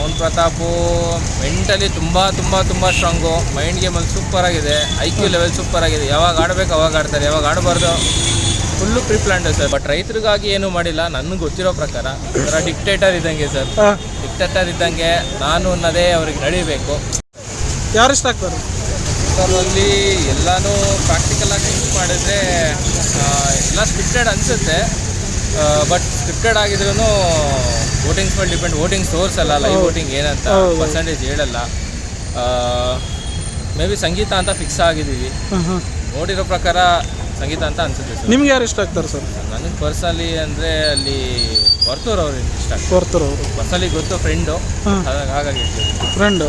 Rohan Pratap mentally ತುಂಬ strong, mind ಗೇಮಲ್ಲಿ super ಆಗಿದೆ, IQ level super ಆಗಿದೆ. ಯಾವಾಗ ಆಡಬೇಕು ಅವಾಗ ಆಡ್ತಾರೆ, ಯಾವಾಗ ಆಡಬಾರ್ದು ಫುಲ್ಲು ಪ್ರೀಪ್ಲಾನ್ಡ್ ಸರ್. ಬಟ್ ರೈತರಿಗಾಗಿ ಏನೂ ಮಾಡಿಲ್ಲ ನನಗೆ ಗೊತ್ತಿರೋ ಪ್ರಕಾರ. ಡಿಕ್ಟೇಟರ್ ಇದ್ದಂಗೆ ಸರ್, ಡಿಕ್ಟೇಟರ್ ಇದ್ದಂಗೆ ನಾನು ಅನ್ನೋದೇ ಅವ್ರಿಗೆ ನಡಿಬೇಕು. ಯಾರು ಇಷ್ಟ ಆಗ್ತಾರೆ ಸರ್? ಅಲ್ಲಿ ಎಲ್ಲನೂ ಪ್ರಾಕ್ಟಿಕಲಾಗಿ ಯೂಸ್ ಮಾಡಿದ್ರೆ ಎಲ್ಲ ಸ್ಕ್ರಿಪ್ಟೆಡ್ ಅನಿಸುತ್ತೆ. ಬಟ್ ಸ್ಕ್ರಿಪ್ಟೆಡ್ ಆಗಿದ್ರೂ ವೋಟಿಂಗ್ಸ್ ಮೇಲೆ ಡಿಪೆಂಡ್. ವೋಟಿಂಗ್ ತೋರಿಸಲ್ಲ, ಲೈವ್ ವೋಟಿಂಗ್ ಏನಂತ ಪರ್ಸೆಂಟೇಜ್ ಹೇಳಲ್ಲ. ಮೇ ಬಿ ಸಂಗೀತ ಅಂತ ಫಿಕ್ಸ್ ಆಗಿದ್ದೀವಿ. ನೋಡಿರೋ ಪ್ರಕಾರ ಸಂಗೀತ ಅಂತ ಅನ್ಸುತ್ತೆ ಸರ್. ನಿಮ್ಗೆ ಯಾರು ಇಷ್ಟ ಆಗ್ತಾರೆ ಸರ್? ನನಗೆ ಪರ್ಸನಲಿ ಅಂದರೆ ಅಲ್ಲಿ ವರ್ತೂರ್ ಅವರು ಇಷ್ಟ ಆಗ್ತಾರೆ. ವರ್ತೂರ್ ಅವರು ಪರ್ಸನಲಿ ಗೊತ್ತು, ಫ್ರೆಂಡು, ಹಾಗಾಗಿ ಫ್ರೆಂಡ್.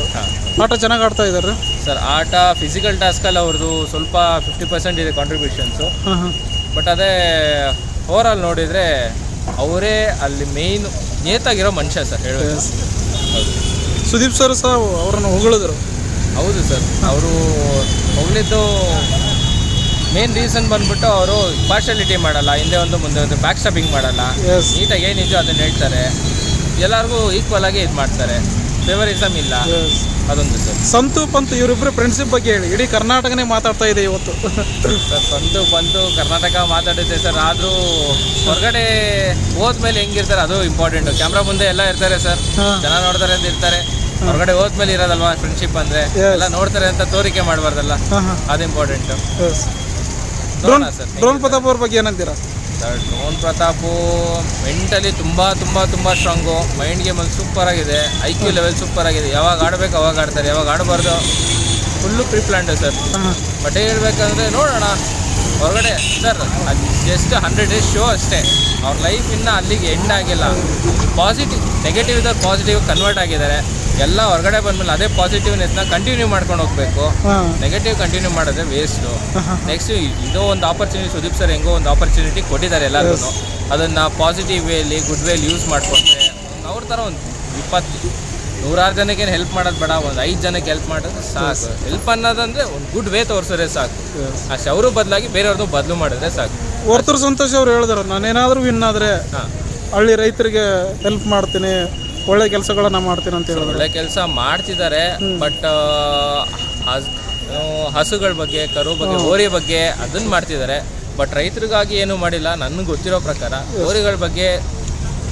ಆಟ ಚೆನ್ನಾಗಿ ಆಡ್ತಾ ಇದ್ದಾರೆ ಸರ್. ಆಟ ಫಿಸಿಕಲ್ ಟಾಸ್ಕಲ್ಲಿ ಅವ್ರದ್ದು ಸ್ವಲ್ಪ 50% ಇದೆ ಕಾಂಟ್ರಿಬ್ಯೂಷನ್ಸು. ಬಟ್ ಅದೇ ಓವರಾಲ್ ನೋಡಿದರೆ ಅವರೇ ಅಲ್ಲಿ ಮೇಯ್ನ್ ನೇತಾಗಿರೋ ಮನುಷ್ಯ ಸರ್, ಹೇಳಬೇಕು. ಸುದೀಪ್ ಸರ್ ಸಹ ಅವರನ್ನು ಹೊಗಳಿದ್ರು. ಹೌದು ಸರ್, ಅವರು ಹೊಗಳಿದ್ದು ಮೇನ್ ರೀಸನ್ ಬಂದ್ಬಿಟ್ಟು ಅವರು ಪಾರ್ಶಾಲಿಟಿ ಮಾಡಲ್ಲ, ಹಿಂದೆ ಒಂದು ಮುಂದೆ ಒಂದು ಬ್ಯಾಕ್ ಸ್ಟಾಪಿಂಗ್ ಮಾಡಲ್ಲ, ನೀಟಾಗಿ ಏನಿದೆಯೋ ಅದನ್ನು ಹೇಳ್ತಾರೆ, ಎಲ್ಲರಿಗೂ ಈಕ್ವಲ್ ಆಗಿ ಇದು ಮಾಡ್ತಾರೆ, ಫೇವರಿಸಮ್ ಇಲ್ಲ, ಅದೊಂದು ಸರ್. ಸಂತು ಪಂತು ಇವರಿಬ್ಬರು ಫ್ರೆಂಡ್ಶಿಪ್ ಬಗ್ಗೆ ಹೇಳಿ, ಇಡೀ ಕರ್ನಾಟಕನೇ ಮಾತಾಡ್ತಾ ಇದೆ ಇವತ್ತು. ಸರ್ ಸಂತು ಪಂತು ಕರ್ನಾಟಕ ಮಾತಾಡುತ್ತೆ ಸರ್, ಆದರೂ ಹೊರಗಡೆ ಹೋದ್ಮೇಲೆ ಹೆಂಗಿರ್ತಾರೆ ಅದು ಇಂಪಾರ್ಟೆಂಟು. ಕ್ಯಾಮ್ರಾ ಮುಂದೆ ಎಲ್ಲ ಇರ್ತಾರೆ ಸರ್, ಜನ ನೋಡ್ತಾರೆ ಅಂತ ಇರ್ತಾರೆ. ಹೊರಗಡೆ ಹೋದ್ಮೇಲೆ ಇರೋದಲ್ವಾ ಫ್ರೆಂಡ್ಶಿಪ್ ಅಂದರೆ, ಎಲ್ಲ ನೋಡ್ತಾರೆ ಅಂತ ತೋರಿಕೆ ಮಾಡಬಾರ್ದಲ್ಲ, ಅದು ಇಂಪಾರ್ಟೆಂಟು. ರೋಹನ್ ಪ್ರತಾಪ್ ಅವ್ರ ಬಗ್ಗೆ ಏನಂತೀರಾ ಸರ್? ರೋಹನ್ ಪ್ರತಾಪು ಮೆಂಟಲಿ ತುಂಬ ಸ್ಟ್ರಾಂಗು, ಮೈಂಡ್ ಗೇಮಲ್ಲಿ ಸೂಪರ್ ಆಗಿದೆ, IQ ಲೆವೆಲ್ ಸೂಪರ್ ಆಗಿದೆ. ಯಾವಾಗ ಆಡಬೇಕು ಅವಾಗ ಆಡ್ತಾರೆ, ಯಾವಾಗ ಆಡಬಾರ್ದು ಫುಲ್ಲು ಪ್ರೀಪ್ಲಾನ್ಡ್ ಸರ್. ಬಟ್ ಹೇಳ್ಬೇಕಂದ್ರೆ ನೋಡೋಣ ಹೊರಗಡೆ ಸರ್, ಅದು ಜಸ್ಟ್ 100 days ಶೋ ಅಷ್ಟೇ. ಅವ್ರ ಲೈಫ್ ಇನ್ನೂ ಅಲ್ಲಿಗೆ ಎಂಡ್ ಆಗಿಲ್ಲ. ಪಾಸಿಟಿವ್ ನೆಗೆಟಿವ್ ಇದ್ದಾಗ ಪಾಸಿಟಿವ್ ಕನ್ವರ್ಟ್ ಆಗಿದ್ದಾರೆ. ಎಲ್ಲ ಹೊರಗಡೆ ಬಂದಮೇಲೆ ಅದೇ ಪಾಸಿಟಿವ್ನೆಸ್ನ ಕಂಟಿನ್ಯೂ ಮಾಡ್ಕೊಂಡು ಹೋಗಬೇಕು. ನೆಗೆಟಿವ್ ಕಂಟಿನ್ಯೂ ಮಾಡೋದೇ ವೇಸ್ಟು. ನೆಕ್ಸ್ಟ್ ಇದೋ ಒಂದು ಆಪರ್ಚುನಿಟಿ, ಸುದೀಪ್ ಸರ್ ಹೆಂಗೋ ಒಂದು ಆಪರ್ಚುನಿಟಿ ಕೊಟ್ಟಿದ್ದಾರೆ ಎಲ್ಲರಿಗೂ. ಅದನ್ನು ಪಾಸಿಟಿವ್ ವೇಲಿ, ಗುಡ್ ವೇಲಿ ಯೂಸ್ ಮಾಡಿಕೊಂಡ್ರೆ ಅವ್ರ ಥರ ಒಂದು 100 ಜನಕ್ಕೆ ಹೆಲ್ಪ್ ಮಾಡೋದು ಬೇಡ, ಒಂದು 5 ಜನಕ್ಕೆ ಹೆಲ್ಪ್ ಮಾಡೋದು ಸಾಕು. ಹೆಲ್ಪ್ ಅನ್ನೋದಂದರೆ ಒಂದು ಗುಡ್ ವೇ ತೋರಿಸಿದ್ರೆ ಸಾಕು ಅಷ್ಟೇ. ಅವರು ಬದಲಾಗಿ ಬೇರೆಯವ್ರನ್ನೂ ಬದಲು ಮಾಡಿದ್ರೆ ಸಾಕು. ವರ್ತೂರ್ ಸಂತೋಷ್ ಅವ್ರು ಹೇಳಿದ್ರು, ನಾನೇನಾದರೂ ವಿನ್ ಆದರೆ ಹಳ್ಳಿ ರೈತರಿಗೆ ಹೆಲ್ಪ್ ಮಾಡ್ತೀನಿ, ಒಳ್ಳೆ ಕೆಲಸಗಳನ್ನ ಮಾಡ್ತೀನಿ ಅಂತ ಹೇಳಿದ್ರು. ಒಳ್ಳೆ ಕೆಲಸ ಮಾಡ್ತಿದ್ದಾರೆ. ಬಟ್ ಹಸುಗಳ ಬಗ್ಗೆ, ಕರು ಬಗ್ಗೆ, ಹೋರಿ ಬಗ್ಗೆ ಅದನ್ನು ಮಾಡ್ತಿದ್ದಾರೆ. ಬಟ್ ರೈತರಿಗಾಗಿ ಏನೂ ಮಾಡಿಲ್ಲ ನನಗೆ ಗೊತ್ತಿರೋ ಪ್ರಕಾರ. ಹೋರಿಗಳ ಬಗ್ಗೆ,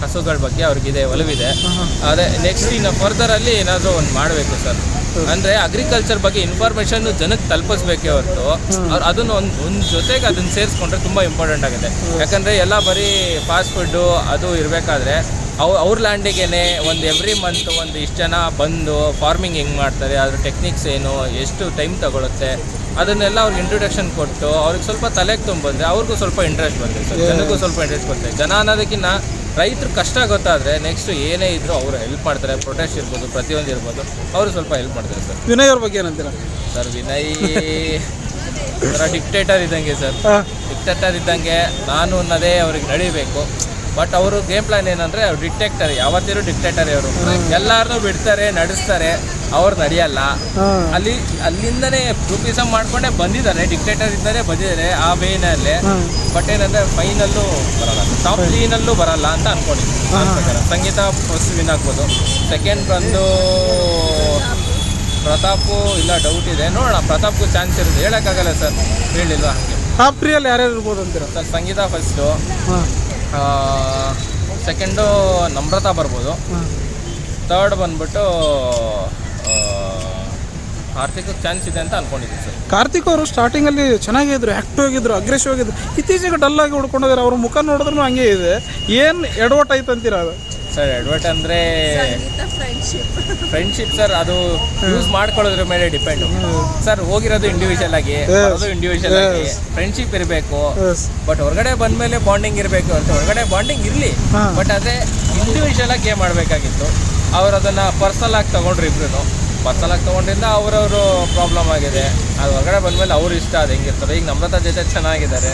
ಹಸುಗಳ ಬಗ್ಗೆ ಅವ್ರಿಗಿದೆ, ಒಲವಿದೆ. ಅದೇ ನೆಕ್ಸ್ಟ್ ಇನ್ನು ಫರ್ದರಲ್ಲಿ ಏನಾದರೂ ಒಂದು ಮಾಡಬೇಕು ಸರ್. ಅಂದರೆ ಅಗ್ರಿಕಲ್ಚರ್ ಬಗ್ಗೆ ಇನ್ಫಾರ್ಮೇಷನ್ನು ಜನಕ್ಕೆ ತಲುಪಿಸ್ಬೇಕೇ ಹೊರತು ಅವ್ರು ಅದನ್ನು ಒಂದು ಜೊತೆಗೆ ಅದನ್ನು ಸೇರಿಸ್ಕೊಂಡ್ರೆ ತುಂಬ ಇಂಪಾರ್ಟೆಂಟ್ ಆಗಿದೆ. ಯಾಕಂದರೆ ಎಲ್ಲ ಬರೀ ಫಾಸ್ಟ್ ಫುಡ್ಡು ಅದು ಇರಬೇಕಾದ್ರೆ ಅವ್ರ ಲ್ಯಾಂಡಿಗೇ ಒಂದು ಎವ್ರಿ ಮಂತ್ ಒಂದು ಇಷ್ಟು ಜನ ಬಂದು ಫಾರ್ಮಿಂಗ್ ಹೆಂಗೆ ಮಾಡ್ತಾರೆ, ಅದ್ರ ಟೆಕ್ನಿಕ್ಸ್ ಏನು, ಎಷ್ಟು ಟೈಮ್ ತಗೊಳುತ್ತೆ, ಅದನ್ನೆಲ್ಲ ಅವ್ರಿಗೆ ಇಂಟ್ರೊಡಕ್ಷನ್ ಕೊಟ್ಟು ಅವ್ರಿಗೆ ಸ್ವಲ್ಪ ತಲೆಗೆ ತುಂಬಿದ್ರೆ ಅವ್ರಿಗೂ ಸ್ವಲ್ಪ ಇಂಟ್ರೆಸ್ಟ್ ಬರುತ್ತೆ ಸರ್, ಜನಕ್ಕೂ ಸ್ವಲ್ಪ ಇಂಟ್ರೆಸ್ಟ್ ಬರುತ್ತೆ. ಜನ ಅನ್ನೋದಕ್ಕಿಂತ ರೈತರು ಕಷ್ಟ ಗೊತ್ತಾದರೆ ನೆಕ್ಸ್ಟ್ ಏನೇ ಇದ್ದರೂ ಅವರು ಹೆಲ್ಪ್ ಮಾಡ್ತಾರೆ. ಪ್ರೊಟೆಸ್ಟ್ ಇರ್ಬೋದು, ಪ್ರತಿಯೊಂದು ಇರ್ಬೋದು, ಅವರು ಸ್ವಲ್ಪ ಹೆಲ್ಪ್ ಮಾಡ್ತಾರೆ ಸರ್. ವಿನಯ್ ಅವ್ರ ಬಗ್ಗೆ ಏನಂತೀರಾ ಸರ್? ವಿನಯ್ ಡಿಕ್ಟೇಟರ್ ಇದ್ದಂಗೆ ಸರ್, ಡಿಕ್ಟೇಟರ್ ಇದ್ದಂಗೆ ನಾನು ಅನ್ನೋದೇ ಅವ್ರಿಗೆ ನಡಿಬೇಕು. ಬಟ್ ಅವರು ಗೇಮ್ ಪ್ಲಾನ್ ಏನಂದರೆ ಅವ್ರು ಡಿಕ್ಟೇಟರ್, ಯಾವತ್ತಿರೂ ಡಿಕ್ಟೇಟರ್. ಅವರು ಎಲ್ಲರನ್ನೂ ಬಿಡ್ತಾರೆ, ನಡೆಸ್ತಾರೆ, ಅವ್ರು ನಡೆಯಲ್ಲ. ಅಲ್ಲಿಂದನೇ ಗ್ರೂಪಿಸಮ್ ಮಾಡ್ಕೊಂಡೇ ಬಂದಿದ್ದಾರೆ, ಡಿಕ್ಟೇಟರ್ ಇಂದಲೇ ಬಂದಿದ್ದಾರೆ ಆ ವೇನಲ್ಲೇ. ಬಟ್ ಏನಂದರೆ ಫೈನಲ್ಲೂ ಬರಲ್ಲ, ಟಾಪ್ 3ನಲ್ಲೂ ಬರಲ್ಲ ಅಂತ ಅಂದ್ಕೊಂಡಿದ್ದೀನಿ. ಸಂಗೀತ ಫಸ್ಟ್ ವಿನ್ ಆಗ್ಬೋದು, ಸೆಕೆಂಡ್ ಬಂದು ಪ್ರತಾಪು ಇಲ್ಲ ಡೌಟ್ ಇದೆ, ನೋಡೋಣ. ಪ್ರತಾಪ್ಗೂ ಚಾನ್ಸ್ ಇರುತ್ತೆ, ಹೇಳೋಕ್ಕಾಗಲ್ಲ ಸರ್, ಹೇಳಿಲ್ವಾ ಹಾಗೆ. ಟಾಪ್ 3 ಯಾರ್ಯಾರು ಇರ್ಬೋದು ಅಂತೀರಾ ಸರ್? ಸಂಗೀತ ಫಸ್ಟು, ಸೆಕೆಂಡು ನಮ್ರತಾ ಬರ್ಬೋದು, ಥರ್ಡ್ ಬಂದ್ಬಿಟ್ಟು ಕಾರ್ತಿಕ್ ಚಾನ್ಸ್ ಇದೆ ಅಂತ ಅಂದ್ಕೊಂಡಿದ್ದೀನಿ ಸರ್. ಕಾರ್ತಿಕ್ ಅವರು ಸ್ಟಾರ್ಟಿಂಗಲ್ಲಿ ಚೆನ್ನಾಗಿದ್ರು, ಆ್ಯಕ್ಟಿವ್ ಆಗಿದ್ರು, ಅಗ್ರೆಸಿವ್ ಆಗಿದ್ರು. ಇತ್ತೀಚೆಗೆ ಡಲ್ಲಾಗಿ ಹುಡ್ಕೊಂಡಿದ್ದಾರೆ. ಅವ್ರ ಮುಖ ನೋಡಿದ್ರು ಹಂಗೆ ಇದೆ. ಏನು ಎಡವಟ್ ಆಯ್ತು ಅಂತೀರಾ ಅದು? ಸರ್ ಎಡವಟ್ ಅಂದರೆ ಫ್ರೆಂಡ್ಶಿಪ್ ಸರ್, ಅದು ಯೂಸ್ ಮಾಡ್ಕೊಳ್ಳೋದ್ರ ಮೇಲೆ ಡಿಪೆಂಡು ಸರ್. ಹೋಗಿರೋದು ಇಂಡಿವಿಜುವಲ್ ಆಗಿ, ಬರೋದು ಇಂಡಿವಿಜುವಲ್ ಆಗಿ. ಫ್ರೆಂಡ್ಶಿಪ್ ಇರಬೇಕು, ಬಟ್ ಹೊರಗಡೆ ಬಂದಮೇಲೆ ಬಾಂಡಿಂಗ್ ಇರಬೇಕು ಅಂತ. ಹೊರಗಡೆ ಬಾಂಡಿಂಗ್ ಇರಲಿ, ಬಟ್ ಅದೇ ಇಂಡಿವಿಜುವಲ್ ಆಗಿ ಗೇಮ್ ಮಾಡಬೇಕಾಗಿತ್ತು. ಅವ್ರು ಅದನ್ನು ಪರ್ಸನಲ್ ಆಗಿ ತೊಗೊಂಡ್ರು. ಇಬ್ರು ಪರ್ಸನಲ್ ಆಗಿ ತೊಗೊಂಡ್ರಿಂದ ಅವರವರು ಪ್ರಾಬ್ಲಮ್ ಆಗಿದೆ. ಅದು ಹೊರಗಡೆ ಬಂದಮೇಲೆ ಅವ್ರು ಇಷ್ಟ ಅದು ಹೆಂಗಿರ್ತಾರೆ. ಈಗ ನಮ್ರತಾ ಜೊತೆ ಚೆನ್ನಾಗಿದ್ದಾರೆ,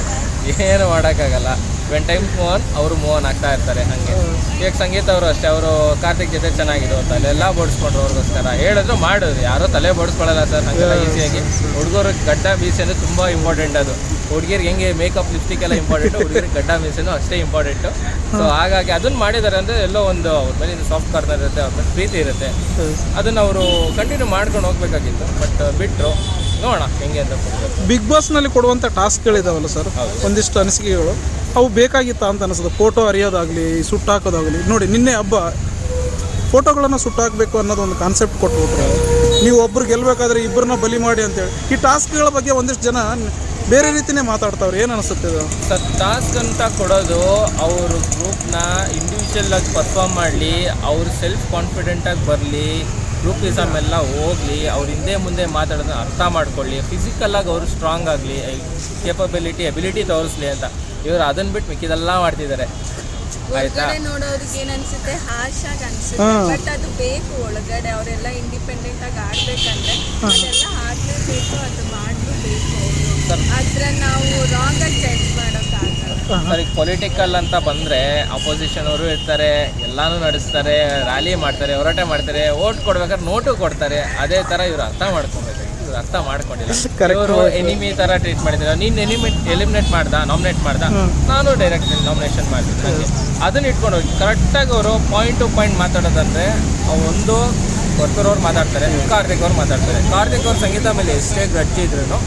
ಏನು ಮಾಡೋಕ್ಕಾಗಲ್ಲ. ವೆನ್ ಟೈಮ್ಸ್ ಮೂವ್ ಆನ್ ಅವರು ಮೂವ್ ಆನ್ ಆಗ್ತಾ ಇರ್ತಾರೆ ಹಂಗೆ. ಈಗ ಸಂಗೀತ ಅವರು ಅಷ್ಟೇ, ಅವರು ಕಾರ್ತಿಕ್ ಜೊತೆ ಚೆನ್ನಾಗಿರೋ ತಲೆಲ್ಲ ಬೋಡಿಸ್ಕೊಂಡ್ರು ಅವ್ರಿಗೋಸ್ಕರ ಹೇಳಿದ್ರು ಮಾಡೋದು, ಯಾರೋ ತಲೆ ಬೋಡಿಸ್ಕೊಳ್ಳಲ್ಲ ಸರ್ ಹಂಗೆಲ್ಲ ಈಸಿಯಾಗಿ. ಹುಡುಗರು ಗಡ್ಡ ಮೀಸೆ ಅಂದರೆ ತುಂಬ ಇಂಪಾರ್ಟೆಂಟ್. ಅದು ಹುಡುಗಿರಿಗೆ ಹೆಂಗೆ ಮೇಕಪ್ ಲಿಪ್ಸ್ಟಿಕ್ ಎಲ್ಲ ಇಂಪಾರ್ಟೆಂಟು, ಹುಡುಗಿರಿಗೆ ಗಡ್ಡ ಮೀಸೆನೂ ಅಷ್ಟೇ ಇಂಪಾರ್ಟೆಂಟು. ಸೊ ಹಾಗಾಗಿ ಅದನ್ನು ಮಾಡಿದ್ದಾರೆ ಅಂದರೆ ಎಲ್ಲೋ ಒಂದು ಅವ್ರ ಮೇಲೆ ಸಾಫ್ಟ್ ಕಾರ್ನರ್ ಇರುತ್ತೆ, ಅವ್ರ ಮೇಲೆ ಪ್ರೀತಿ ಇರುತ್ತೆ. ಅದನ್ನು ಅವರು ಕಂಟಿನ್ಯೂ ಮಾಡ್ಕೊಂಡು ಹೋಗ್ಬೇಕಾಗಿತ್ತು, ಬಟ್ ಬಿಟ್ಟರು. ನೋಡೋಣ ಹೆಂಗೆ ಅಂತ. ಬಿಗ್ ಬಾಸ್ನಲ್ಲಿ ಕೊಡುವಂಥ ಟಾಸ್ಕ್ಗಳಿದಾವಲ್ಲ ಸರ್, ಒಂದಿಷ್ಟು ಅನಿಸಿಕೆಗಳು ಅವು ಬೇಕಾಗಿತ್ತಾ ಅಂತ ಅನಿಸ್ತದೆ. ಫೋಟೋ ಅರಿಯೋದಾಗಲಿ, ಸುಟ್ಟು ಹಾಕೋದಾಗಲಿ. ನೋಡಿ ನಿನ್ನೆ ಹಬ್ಬ ಫೋಟೋಗಳನ್ನು ಸುಟ್ಟು ಹಾಕಬೇಕು ಅನ್ನೋದು ಒಂದು ಕಾನ್ಸೆಪ್ಟ್ ಕೊಟ್ಬಿಟ್ರು. ನೀವು ಒಬ್ರು ಗೆಲ್ಲಬೇಕಾದ್ರೆ ಇಬ್ಬರನ್ನ ಬಲಿ ಮಾಡಿ ಅಂತೇಳಿ. ಈ ಟಾಸ್ಕ್ಗಳ ಬಗ್ಗೆ ಒಂದಿಷ್ಟು ಜನ ಬೇರೆ ರೀತಿಯೇ ಮಾತಾಡ್ತಾವ್ರು. ಏನು ಅನಿಸುತ್ತೆ ಸರ್? ಟಾಸ್ಕ್ ಅಂತ ಕೊಡೋದು ಅವರು ಗ್ರೂಪ್ನ ಇಂಡಿವಿಜುವಲ್ ಆಗಿ ಪರ್ಫಾರ್ಮ್ ಮಾಡಲಿ, ಅವ್ರು ಸೆಲ್ಫ್ ಕಾನ್ಫಿಡೆಂಟಾಗಿ ಬರಲಿ, ಗ್ರೂಪಿಸಮ್ ಎಲ್ಲ ಹೋಗಲಿ, ಅವ್ರ ಹಿಂದೆ ಮುಂದೆ ಮಾತಾಡೋದನ್ನ ಅರ್ಥ ಮಾಡ್ಕೊಳ್ಳಿ, ಫಿಸಿಕಲ್ಲಾಗಿ ಅವರು ಸ್ಟ್ರಾಂಗ್ ಆಗಲಿ, ಎಬಿಲಿಟಿ ತೋರಿಸ್ಲಿ ಅಂತ. ಇವರು ಅದನ್ನು ಬಿಟ್ಟು ಮಿಕ್ಕಿದೆಲ್ಲ ಮಾಡ್ತಿದ್ದಾರೆ. ಆಯ್ತಾ? ನೋಡೋರಿಗೆ ಏನು ಅನ್ಸುತ್ತೆ, ಹಾಶಾಗಿ ಅನ್ಸುತ್ತೆ, ಬಟ್ ಅದು ಬೇಕು. ಒಳಗಡೆ ಅವರೆಲ್ಲ ಇಂಡಿಪೆಂಡೆಂಟ್ ಆಗಿ ಆಡ್ಬೇಕಂದ್ರೆ ಅದೆಲ್ಲ ಆಡಲೇಬೇಕು, ಅದು ಮಾಡಲೇಬೇಕು. ಅದ್ರ ನಾವು ರಾಂಗ್ ಆಗಿ ಜಡ್ಜ್ ಮಾಡೋಕ್ಕಾಗಲ್ಲ ಸರ್. ಈಗ ಪೊಲಿಟಿಕಲ್ ಅಂತ ಬಂದರೆ ಅಪೋಸಿಷನ್ ಅವರು ಇರ್ತಾರೆ, ಎಲ್ಲಾನು ನಡೆಸ್ತಾರೆ, ರ್ಯಾಲಿ ಮಾಡ್ತಾರೆ, ಹೋರಾಟ ಮಾಡ್ತಾರೆ, ಓಟ್ ಕೊಡ್ಬೇಕಾದ್ರೆ ನೋಟು ಕೊಡ್ತಾರೆ. ಅದೇ ಥರ ಇವರು ಅರ್ಥ ಮಾಡ್ಕೊಬೇಕು. ಇವ್ರು ಅರ್ಥ ಮಾಡ್ಕೊಂಡಿಲ್ಲ. ಇವರು ಎನಿಮಿ ಥರ ಟ್ರೀಟ್ ಮಾಡಿದ್ದಾರೆ. ನೀನು ಎಲಿಮಿನೇಟ್ ನಾಮಿನೇಟ್ ಮಾಡ್ದ, ನಾನು ಡೈರೆಕ್ಟ್ ನಾಮಿನೇಷನ್ ಮಾಡ್ತೀನಿ ನನಗೆ. ಅದನ್ನ ಇಟ್ಕೊಂಡು ಹೋಗಿ ಕರೆಕ್ಟಾಗಿ ಅವರು ಪಾಯಿಂಟ್ ಟು ಪಾಯಿಂಟ್ ಮಾತಾಡೋದಂದರೆ, ಒಂದು ವರ್ಕರವ್ರು ಮಾತಾಡ್ತಾರೆ, ಕಾರ್ತಿಕ್ ಅವ್ರು ಮಾತಾಡ್ತಾರೆ. ಕಾರ್ತಿಕ್ ಅವ್ರ ಸಂಗೀತ ಮೇಲೆ ಎಷ್ಟೇ ಗಟ್ಟಿದ್ರು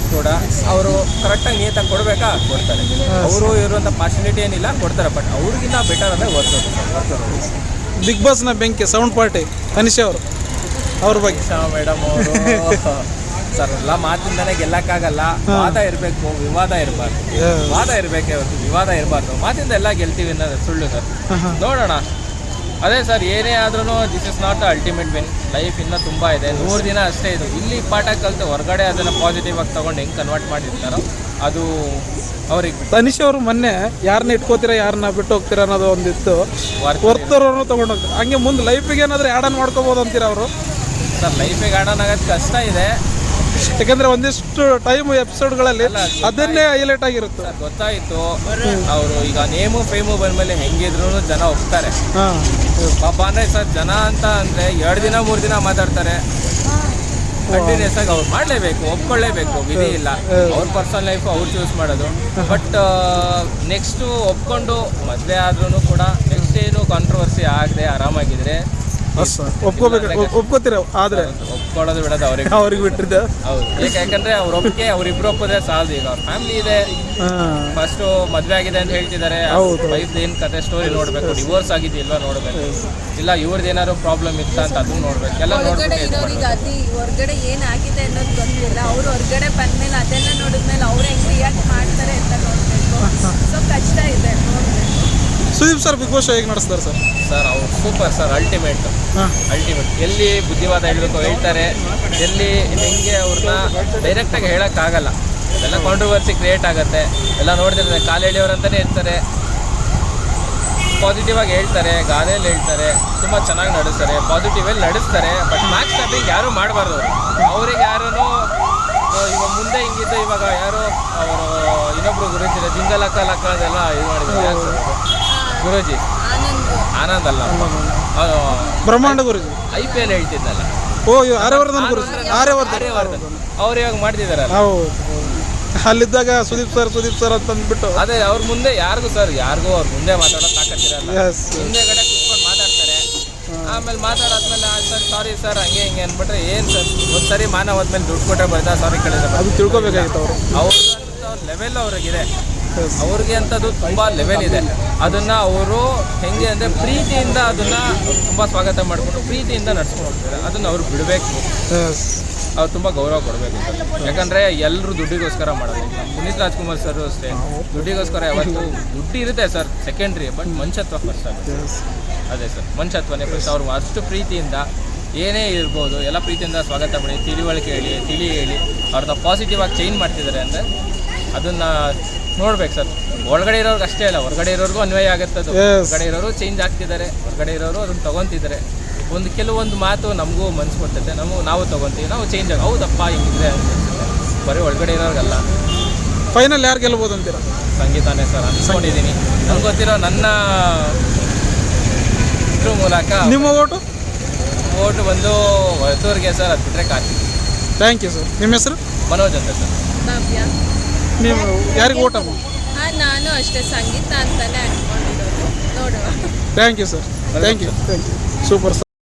ಕೂಡ ಅವರು ಕರೆಕ್ಟಾಗಿ ನೀಟಾಗಿ ಕೊಡಬೇಕಾ ಕೊಡ್ತಾರೆ. ಅವರು ಇರುವಂಥ ಪಾರ್ಶಿಯಾಲಿಟಿ ಏನಿಲ್ಲ, ಕೊಡ್ತಾರೆ. ಬಟ್ ಅವ್ರಿಗಿನ್ನ ಬೆಟರ್ ಅಂದರೆ ವರ್ಕರು. ಬಿಗ್ ಬಾಸ್ನ ಬೆಂಕಿ ಸೌಂಡ್ ಪಾರ್ಟಿ ಅನಿಶಾ ಅವರು, ಅವ್ರ ಬಗ್ಗೆ ಮೇಡಮ್ ಅವರು ಸರ್ ಎಲ್ಲ ಮಾತಿಂದನೇ ಗೆಲ್ಲಕ್ಕಾಗಲ್ಲ. ವಾದ ಇರಬೇಕು, ವಿವಾದ ಇರಬಾರ್ದು. ವಾದ ಇರಬೇಕೆ ಹೊರತು ವಿವಾದ ಇರಬಾರ್ದು. ಮಾತಿಂದ ಎಲ್ಲ ಗೆಲ್ತೀವಿ ಅನ್ನೋದು ಸುಳ್ಳು ಸರ್. ನೋಡೋಣ. ಅದೇ ಸರ್, ಏನೇ ಆದ್ರೂ this is not the ultimate win. Life ಇನ್ನೂ ತುಂಬ ಇದೆ, 100 ದಿನ ಅಷ್ಟೇ ಇದು. ಇಲ್ಲಿ ಪಾಠ ಕಲಿತು ಹೊರಗಡೆ ಅದನ್ನು ಪಾಸಿಟಿವ್ ಆಗಿ ತೊಗೊಂಡು ಹೆಂಗೆ ಕನ್ವರ್ಟ್ ಮಾಡಿರ್ತಾರೋ ಅದು ಅವ್ರಿಗೆ. ಅನಿಶಾ ಅವರು ಮೊನ್ನೆ ಯಾರನ್ನ ಇಟ್ಕೋತೀರಾ, ಯಾರನ್ನ ಬಿಟ್ಟು ಹೋಗ್ತೀರಾ ಅನ್ನೋದು ಒಂದಿತ್ತು. ವರ್ತರನ್ನು ತೊಗೊಂಡು ಹೋಗ್ತಾರೆ. ಹಂಗೆ ಮುಂದೆ ಲೈಫಿಗೆ ಏನಾದರೂ ಆ್ಯಡ್ ಆನ್ ಮಾಡ್ಕೋಬೋದು ಅಂತೀರಾ ಅವರು? ಸರ್ ಲೈಫಿಗೆ ಆ್ಯಡ್ ಆನ್ ಆಗೋದು ಕಷ್ಟ ಇದೆ, ಯಾಕಂದ್ರೆ ಒಂದಿಷ್ಟು ಟೈಮ್ ಎಪಿಸೋಡ್ಗಳಲ್ಲಿ ಅದನ್ನೇ ಹೈಲೈಟ್ ಆಗಿರುತ್ತೆ. ಸರ್ ಗೊತ್ತಾಯಿತು, ಅವರು ಈಗ ನೇಮು ಫೇಮು ಬಂದಮೇಲೆ ಹೆಂಗಿದ್ರು ಜನ ಹೋಗ್ತಾರೆ ಪಾಪ. ಅಂದರೆ ಸರ್ ಜನ ಅಂತ ಅಂದರೆ 2 ದಿನ 3 ದಿನ ಮಾತಾಡ್ತಾರೆ. ಕಂಟಿನ್ಯೂಸ್ ಆಗಿ ಅವ್ರು ಮಾಡಲೇಬೇಕು, ಒಪ್ಕೊಳ್ಳೇಬೇಕು, ವಿಧಿ ಇಲ್ಲ. ಅವ್ರ ಪರ್ಸನಲ್ ಲೈಫು ಅವ್ರು ಚೂಸ್ ಮಾಡೋದು. ಬಟ್ ನೆಕ್ಸ್ಟು ಒಪ್ಕೊಂಡು ಮದುವೆ ಆದ್ರೂ ಕೂಡ ನೆಕ್ಸ್ಟ್ ಏನು ಕಾಂಟ್ರವರ್ಸಿ ಆಗದೆ ಆರಾಮಾಗಿದ್ರೆ ಒಪ್ಕೋತೀರ. ಆದರೆ ಒಪ್ಕೊಳ್ಳೋದು ಬಿಡೋದು ಅವ್ರಿಗೆ ಬಿಟ್ಟಿದ್ದೆ. ಹೌದು, ಯಾಕಂದ್ರೆ ಅವ್ರ ಒಪ್ಪಿಗೆ ಅವ್ರಿಬ್ರು ಒಪ್ಪೋದೇ ಸಾಲದು. ಈಗ ಅವ್ರ ಫ್ಯಾಮಿಲಿ ಇದೆ, ಫಸ್ಟು ಮದುವೆ ಆಗಿದೆ ಅಂತ ಹೇಳ್ತಿದ್ದಾರೆ. ವೈಫ್ ಏನು ಕತೆ ಸ್ಟೋರಿ ನೋಡಬೇಕು, ಡಿವೋರ್ಸ್ ಆಗಿದೆಯಲ್ವಾ ನೋಡಬೇಕು, ಇಲ್ಲ ಇವ್ರದ್ದು ಏನಾದ್ರು ಪ್ರಾಬ್ಲಮ್ ಇತ್ತ ಅಂತ ಅದನ್ನು ನೋಡ್ಬೇಕು. ಎಲ್ಲ ಹೊರಗಡೆ ಇರೋರಿಗೆ ಹೊರಗಡೆ ಏನಾಗಿದೆ ಅನ್ನೋದು ಗೊತ್ತಿಲ್ಲ. ಅವ್ರು ಹೊರಗಡೆ ಬಂದ್ಮೇಲೆ ಅದೆಲ್ಲ ನೋಡಿದ್ಮೇಲೆ ಅವ್ರು ಹೆಂಗೆ ರಿಯಾಕ್ಟ್ ಮಾಡ್ತಾರೆ ಅಂತ ನೋಡಬೇಕು. ಸೊ ಕಷ್ಟ ಇದೆ, ನೋಡಬೇಕು. ಸುದೀಪ್ ಸರ್ ಬಿಗ್ ಬಾಸ್ ಹೇಗೆ ನಡೆಸ್ತಾರೆ ಸರ್? ಸರ್ ಅವ್ರು ಸೂಪರ್ ಸರ್, ಅಲ್ಟಿಮೇಟ್. ಎಲ್ಲಿ ಬುದ್ಧಿವಾದ ಹೇಳಬೇಕು ಹೇಳ್ತಾರೆ, ಎಲ್ಲಿ ಹೆಂಗೆ ಅವ್ರನ್ನ ಡೈರೆಕ್ಟಾಗಿ ಹೇಳೋಕ್ಕಾಗಲ್ಲ. ಎಲ್ಲ ಕಾಂಟ್ರವರ್ಸಿ ಕ್ರಿಯೇಟ್ ಆಗುತ್ತೆ. ಎಲ್ಲ ನೋಡ್ತಿರ್ತಾರೆ, ಕಾಲು ಎಳೆಯೋರಂತಲೇ ಇರ್ತಾರೆ. ಪಾಸಿಟಿವ್ ಆಗಿ ಹೇಳ್ತಾರೆ, ಗಾದೆಯಲ್ಲಿ ಹೇಳ್ತಾರೆ, ತುಂಬ ಚೆನ್ನಾಗಿ ನಡೆಸ್ತಾರೆ, ಪಾಸಿಟಿವಲ್ಲಿ ನಡೆಸ್ತಾರೆ. ಬಟ್ ಮ್ಯಾಚ್ ಸ್ಟಾಪಿಂಗ್ ಯಾರೂ ಮಾಡಬಾರ್ದು. ಅವ್ರಿಗೆ ಯಾರೂ ಇವಾಗ ಮುಂದೆ ಹಿಂಗಿದ್ದು ಇವಾಗ ಯಾರೋ ಅವರು ಇನ್ನೊಬ್ರು ಗುರುಜಿ ಜಿಂಗಲಕ್ಕ ಲಕ್ಕದೆಲ್ಲ ಇದು ಮಾಡಿದ್ದಾರೆ. ಗುರುಜಿ ಆನಂದ್ ಅಲ್ಲ, ಬ್ರಹ್ಮಾಂಡ ಗುರುಜಿ IPL ಹೇಳ್ತಿದ್ದಲ್ಲ. ಆರ್ಯವರ್ಧನ್ ಗುರುಜಿ, ಆರ್ಯವರ್ಧನ್ ಅವ್ರು ಇವಾಗ ಮಾಡ್ತಿದಾರಲ್ಲ. ಅಲ್ಲಿದ್ದಾಗ ಸುದೀಪ್ ಸರ್ ಅಂತ ಅಂದ್ಬಿಟ್ಟು ಅದೇ ಅವ್ರ ಮುಂದೆ ಯಾರಿಗೂ ಅವ್ರ ಮುಂದೆ ಮಾತಾಡೋ ತಾಕತ್ತಿರಲ್ಲ. ಹಿಂದೆಗಡೆ ಕುತ್ಕೊಂಡು ಮಾತಾಡ್ತಾರೆ. ಆಮೇಲೆ ಮಾತಾಡಾದ್ಮೇಲೆ ಸರ್ ಸಾರಿ ಸರ್ ಹಂಗೆ ಹಿಂಗೆ ಅಂದ್ಬಿಟ್ರೆ ಏನು ಸರ್, ಒಂದ್ಸರಿ ಮಾನ ಹೋದ್ಮೇಲೆ ದುಡ್ಡು ಕೊಟ್ಟರೆ ಬರ್ತಾ ಸಾರಿ ಕೇಳಿದ್ರೆ ಅದು ತಿಳ್ಕೊಬೇಕಾಗಿತ್ತು. ಅವ್ರ ಲೆವೆಲ್ ಅವ್ರಿಗಿದೆ, ಅವ್ರಿಗೆ ಅಂಥದ್ದು ತುಂಬ ಲೆವೆಲ್ ಇದೆ. ಅದನ್ನು ಅವರು ಹೆಂಗೆ ಅಂದರೆ ಪ್ರೀತಿಯಿಂದ ಅದನ್ನು ತುಂಬ ಸ್ವಾಗತ ಮಾಡಿಕೊಂಡು ಪ್ರೀತಿಯಿಂದ ನಡ್ಸ್ಕೊಂಡು ಹೋಗ್ತಾರೆ. ಅದನ್ನು ಅವ್ರು ಬಿಡಬೇಕು, ಅವ್ರು ತುಂಬ ಗೌರವ ಕೊಡಬೇಕು ಸರ್. ಯಾಕಂದರೆ ಎಲ್ಲರೂ ದುಡ್ಡಿಗೋಸ್ಕರ ಮಾಡೋದು. ಪುನೀತ್ ರಾಜ್ಕುಮಾರ್ ಸರ್ ಅಷ್ಟೇ, ದುಡ್ಡಿಗೋಸ್ಕರ ಯಾವತ್ತು ದುಡ್ಡು ಇರುತ್ತೆ ಸರ್ ಸೆಕೆಂಡ್ರಿ, ಬಟ್ ಮನುಷ್ಯತ್ವ ಫಸ್ಟ್ ಆಗುತ್ತೆ. ಅದೇ ಸರ್, ಮನುಷ್ಯತ್ವನೇ ಫಸ್ಟ್. ಅವ್ರು ಅಷ್ಟು ಪ್ರೀತಿಯಿಂದ ಏನೇ ಇರ್ಬೋದು ಎಲ್ಲ ಪ್ರೀತಿಯಿಂದ ಸ್ವಾಗತ ಮಾಡಿ, ತಿಳಿವಳಿಕೆ ಹೇಳಿ ಅವ್ರನ್ನ ಪಾಸಿಟಿವ್ ಆಗಿ ಚೇಂಜ್ ಮಾಡ್ತಿದ್ದಾರೆ ಅಂದರೆ ಅದನ್ನು ನೋಡ್ಬೇಕು ಸರ್. ಒಳಗಡೆ ಇರೋರ್ಗೆ ಅಷ್ಟೇ ಅಲ್ಲ, ಹೊರಗಡೆ ಇರೋರ್ಗೂ ಅನ್ವಯ ಆಗುತ್ತೆ. ಅದು ಹೊರಗಡೆ ಇರೋರು ಚೇಂಜ್ ಆಗ್ತಿದ್ದಾರೆ, ಹೊರಗಡೆ ಇರೋರು ಅದನ್ನು ತೊಗೊತಿದ್ದಾರೆ. ಕೆಲವೊಂದು ಮಾತು ನಮಗೂ ಮನ್ಸು ಕೊಡ್ತೈತೆ, ನಾವು ತೊಗೊತೀವಿ, ನಾವು ಚೇಂಜ್ ಹೌದಪ್ಪ ಹಿಂಗಿದ್ರೆ ಅನ್ಸುತ್ತೆ. ಬರೀ ಒಳಗಡೆ ಇರೋರ್ಗಲ್ಲ. ಫೈನಲ್ ಯಾರು ಗೆಲ್ಬೋದು ಅಂತೀರಾ? ಸಂಗೀತಾನೇ ಸರ್ ಅನ್ಸ್ಕೊಂಡಿದ್ದೀನಿ. ನಂಗೆ ಗೊತ್ತಿರೋ ನನ್ನ ಇದ್ರ ಮೂಲಕ ನಿಮ್ಮ ಓಟು? ಓಟು ಬಂದು ಹೊರತೂರಿಗೆ ಸರ್, ಅದು ಬಿಟ್ಟರೆ ಕಾರ್ತಿಕ್. Thank you sir. ನಿಮ್ಮ ಹೆಸರು? ಮನೋಜ್ ಅಂತ ಸರ್. ಭವ್ಯ. ನೀವು ಯಾರಿಗೆ ಓಟಮ್ಮ? ನಾನು ಅಷ್ಟೇ ಸಂಗೀತ ಅಂತಾನೆ ಅನ್ಕೊಂಡಿರೋದು, ನೋಡುವ. Thank you sir. Thank you super sir.